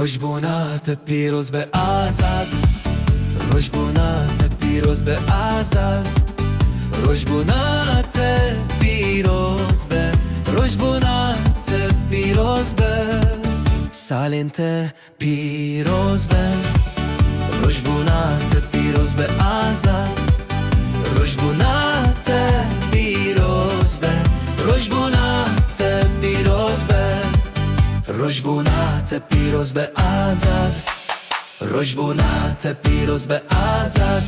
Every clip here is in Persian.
روشبونات پیروز به آزاد، روشبونات پیروز به آزاد، روشبونات پیروز به، روشبونات پیروز به، سالنت پیروز به، روشبونات پیروز به آزاد، روشبونات پیروز به، روشبونات پیروز به، روشبونات پیروز به آزاد، روشبونات پیروز به آزاد،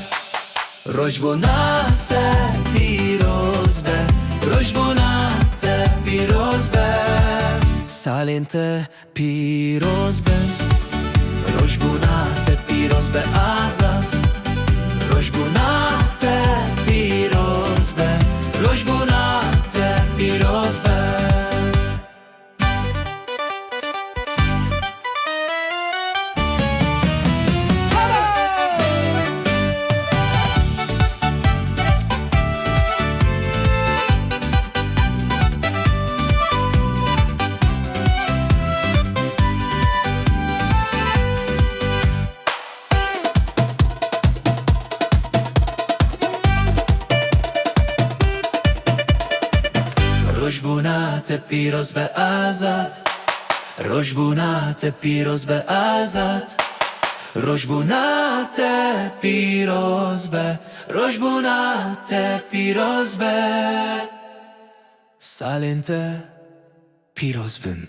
روشبونات پیروز به، روشبونات پیروز به، سالنت پیروز به، روشبونات پیروز به آزاد، روشبونات پیروز به، روشبونات پیروز به. روشبونات پیروز به آزاد، روشبونات پیروز به آزاد، روشبونات پیروز به، روشبونات پیروز به، سالنت پیروز بن.